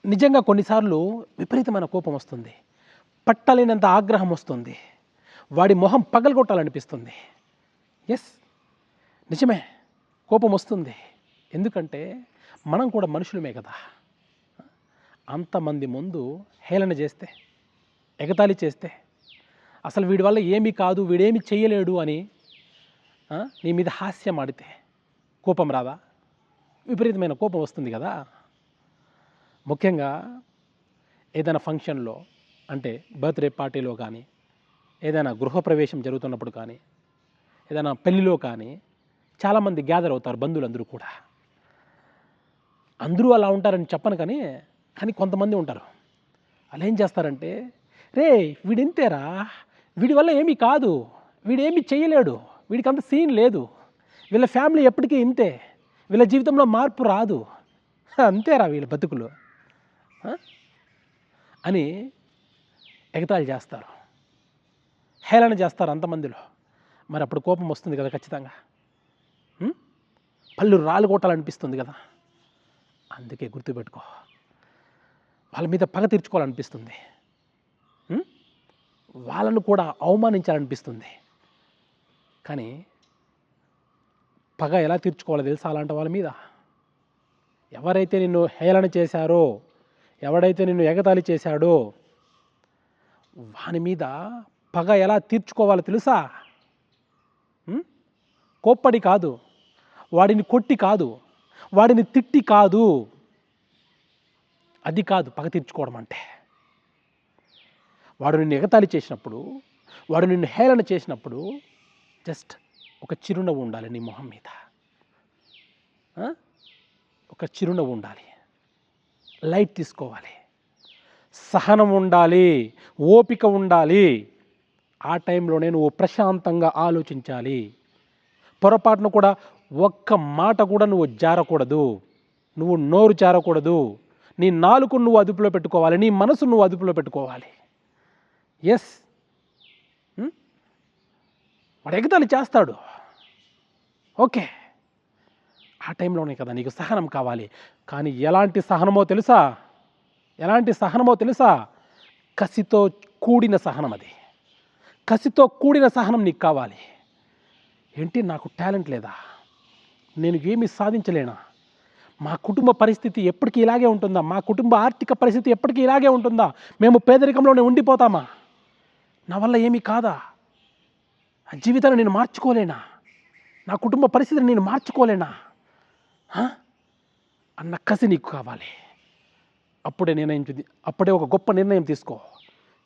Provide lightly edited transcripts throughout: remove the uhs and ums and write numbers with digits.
నిజంగా కొన్నిసార్లు విపరీతమైన కోపం వస్తుంది. పట్టలేనంత ఆగ్రహం వస్తుంది. వాడి మొహం పగలగొట్టాలనిపిస్తుంది. యెస్, నిజమే, కోపం వస్తుంది. ఎందుకంటే మనం కూడా మనుషులమే కదా. అంతమంది ముందు హేళన చేస్తే, ఎగతాళి చేస్తే, అసలు వీడి వల్ల ఏమీ కాదు, వీడేమి చేయలేడు అని నీ మీద హాస్యం ఆడితే కోపం రాదా? విపరీతమైన కోపం వస్తుంది కదా. ముఖ్యంగా ఏదైనా ఫంక్షన్లో, అంటే బర్త్డే పార్టీలో కానీ, ఏదైనా గృహప్రవేశం జరుగుతున్నప్పుడు కానీ, ఏదైనా పెళ్ళిలో కానీ చాలామంది గ్యాదర్ అవుతారు, బంధువులందరూ కూడా. అందరూ అలా ఉంటారని చెప్పను, కానీ కొంతమంది ఉంటారు. వాళ్ళు ఏం చేస్తారంటే, రే వీడింతేరా, వీడి వల్ల ఏమీ కాదు, వీడేమీ చేయలేడు, వీడికి అంత సీన్ లేదు, వీళ్ళ ఫ్యామిలీ ఎప్పటికీ ఇంతే, వీళ్ళ జీవితంలో మార్పు రాదు, అంతేరా వీళ్ళ బతుకులు అని ఎగతాళి చేస్తారు, హేళన చేస్తారు అంతమందిలో. మరి అప్పుడు కోపం వస్తుంది కదా ఖచ్చితంగా. పళ్ళు రాళ్ళు కొట్టాలనిపిస్తుంది కదా. అందుకే గుర్తుపెట్టుకో, వాళ్ళ మీద పగ తీర్చుకోవాలనిపిస్తుంది, వాళ్ళను కూడా అవమానించాలనిపిస్తుంది. కానీ పగ ఎలా తీర్చుకోవాలో తెలుసా? అలాంటి వాళ్ళ మీద ఎవరైతే నిన్ను హేళన చేశారో, ఎవడైతే నిన్ను ఎగతాళి చేశాడో వాని మీద పగ ఎలా తీర్చుకోవాలో తెలుసా? కోప్పడి కాదు, వాడిని కొట్టి కాదు, వాడిని తిట్టి కాదు. అది కాదు పగ తీర్చుకోవడం అంటే. వాడు నిన్ను ఎగతాళి చేసినప్పుడు, వాడు నిన్ను హేళన చేసినప్పుడు జస్ట్ ఒక చిరునవ్వు ఉండాలి నీ మొహం మీద. ఒక చిరునవ్వు ఉండాలి, లైట్ తీసుకోవాలి, సహనం ఉండాలి, ఓపిక ఉండాలి. ఆ టైంలోనే నువ్వు ప్రశాంతంగా ఆలోచించాలి. పొరపాటును కూడా ఒక్క మాట కూడా నువ్వు జారకూడదు, నువ్వు నోరు జారకూడదు. నీ నాలుకను నువ్వు అదుపులో పెట్టుకోవాలి, నీ మనసు నువ్వు అదుపులో పెట్టుకోవాలి. ఎస్, వాడు ఎగతాళి చేస్తాడు, ఓకే, ఆ టైంలోనే కదా నీకు సహనం కావాలి. కానీ ఎలాంటి సహనమో తెలుసా? ఎలాంటి సహనమో తెలుసా? కసితో కూడిన సహనం. అది కసితో కూడిన సహనం నీకు కావాలి. ఏంటి, నాకు టాలెంట్ లేదా, నేను ఏమీ సాధించలేనా, మా కుటుంబ పరిస్థితి ఎప్పటికీ ఇలాగే ఉంటుందా, మా కుటుంబ ఆర్థిక పరిస్థితి ఎప్పటికీ ఇలాగే ఉంటుందా, మేము పేదరికంలోనే ఉండిపోతామా, నా వల్ల ఏమీ కాదా, ఆ జీవితాన్ని నేను మార్చుకోలేనా, నా కుటుంబ పరిస్థితిని నేను మార్చుకోలేనా అన్న కసి నీకు కావాలి. అప్పుడే ఒక గొప్ప నిర్ణయం తీసుకో.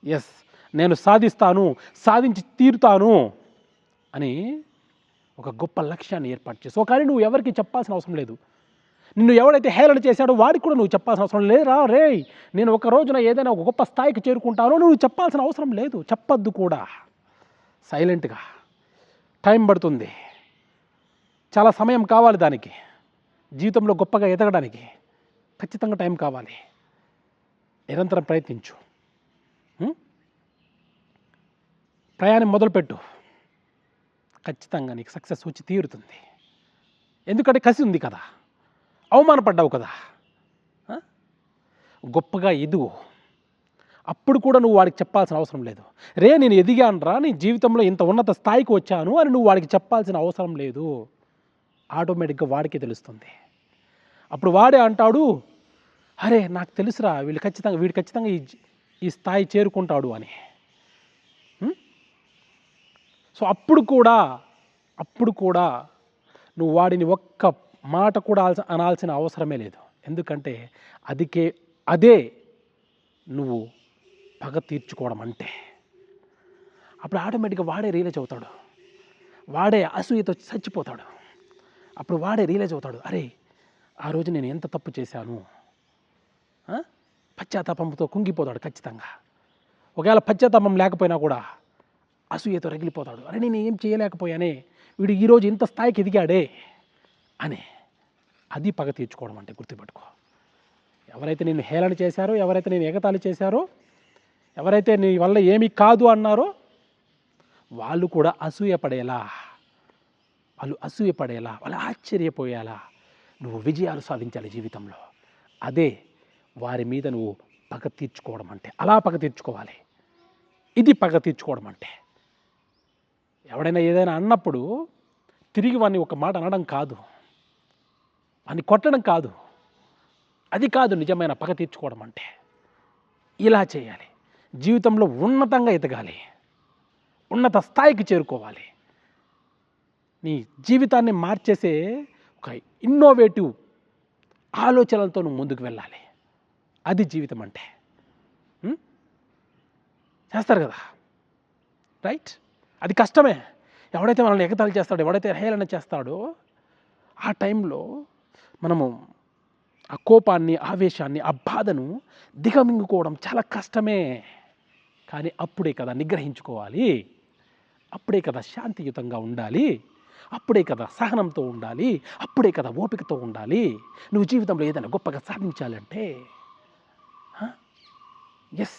ఎస్, నేను సాధిస్తాను, సాధించి తీరుతాను అని ఒక గొప్ప లక్ష్యాన్ని ఏర్పాటు చేసుకో. కానీ నువ్వు ఎవరికి చెప్పాల్సిన అవసరం లేదు. నిన్ను ఎవడైతే హేళన చేశాడో వాడికి కూడా నువ్వు చెప్పాల్సిన అవసరం లేరా. రే, నేను ఒక రోజున ఏదైనా ఒక గొప్ప స్థాయికి చేరుకుంటానో నువ్వు చెప్పాల్సిన అవసరం లేదు, చెప్పొద్దు కూడా. సైలెంట్గా. టైం పడుతుంది, చాలా సమయం కావాలి దానికి. జీవితంలో గొప్పగా ఎదగడానికి ఖచ్చితంగా టైం కావాలి. నిరంతరం ప్రయత్నించు, ప్రయాణం మొదలుపెట్టు, ఖచ్చితంగా నీకు సక్సెస్ వచ్చి తీరుతుంది. ఎందుకంటే కసి ఉంది కదా, అవమానపడ్డావు కదా. గొప్పగా ఎదుగు. అప్పుడు కూడా నువ్వు వాడికి చెప్పాల్సిన అవసరం లేదు. రే, నేను ఎదిగానురా, నీ జీవితంలో ఇంత ఉన్నత స్థాయికి వచ్చాను అని నువ్వు వాడికి చెప్పాల్సిన అవసరం లేదు. ఆటోమేటిక్గా వాడికే తెలుస్తుంది. అప్పుడు వాడే అంటాడు, అరే నాకు తెలుసురా, వీడు ఖచ్చితంగా ఈ స్థాయి చేరుకుంటాడు అని. సో అప్పుడు కూడా నువ్వు వాడిని ఒక్క మాట కూడా అనాల్సిన అవసరమే లేదు. ఎందుకంటే అదే నువ్వు పగ తీర్చుకోవడం అంటే. అప్పుడు ఆటోమేటిక్గా వాడే రియలైజ్ అవుతాడు, వాడే అసూయతో చచ్చిపోతాడు. అప్పుడు వాడే రియలైజ్ అవుతాడు, అరే ఆ రోజు నేను ఎంత తప్పు చేశాను. పశ్చాత్తాపంతో కుంగిపోతాడు ఖచ్చితంగా. ఒకవేళ పశ్చాత్తాపం లేకపోయినా కూడా అసూయతో రగిలిపోతాడు, అరే నేను ఏం చేయలేకపోయానే, వీడు ఈరోజు ఇంత స్థాయికి ఎదిగాడే అని. అది పగ తీర్చుకోవడం అంటే. గుర్తుపెట్టుకో, ఎవరైతే నేను హేళన చేశారో, ఎవరైతే నేను ఎగతాళి చేశారో, ఎవరైతే నీ వల్ల ఏమీ కాదు అన్నారో వాళ్ళు కూడా అసూయపడేలా, వాళ్ళు ఆశ్చర్యపోయేలా నువ్వు విజయాలు సాధించాలి జీవితంలో. అదే వారి మీద నువ్వు పగ తీర్చుకోవడం అంటే. అలా పగ తీర్చుకోవాలి. ఇది పగ తీర్చుకోవడం అంటే. ఎవడైనా ఏదైనా అన్నప్పుడు తిరిగి వాడిని ఒక మాట అనడం కాదు, వాడిని కొట్టడం కాదు. అది కాదు నిజమైన పగ తీర్చుకోవడం అంటే. ఇలా చేయాలి. జీవితంలో ఉన్నతంగా ఎదగాలి, ఉన్నత స్థాయికి చేరుకోవాలి. నీ జీవితాన్ని మార్చేసే ఒక ఇన్నోవేటివ్ ఆలోచనలతో నువ్వు ముందుకు వెళ్ళాలి. అది జీవితం అంటే. చేస్తారు కదా, రైట్? అది కష్టమే. ఎవడైతే మనల్ని ఎగతాళి చేస్తాడో, ఎవడైతే హేళన చేస్తాడో, ఆ టైంలో మనము ఆ కోపాన్ని, ఆవేశాన్ని, ఆ బాధను దిగమింగుకోవడం చాలా కష్టమే. కానీ అప్పుడే కదా నిగ్రహించుకోవాలి, అప్పుడే కదా శాంతియుతంగా ఉండాలి, అప్పుడే కదా సహనంతో ఉండాలి, అప్పుడే కదా ఓపికతో ఉండాలి. నువ్వు జీవితంలో ఏదైనా గొప్పగా సాధించాలంటే. ఎస్,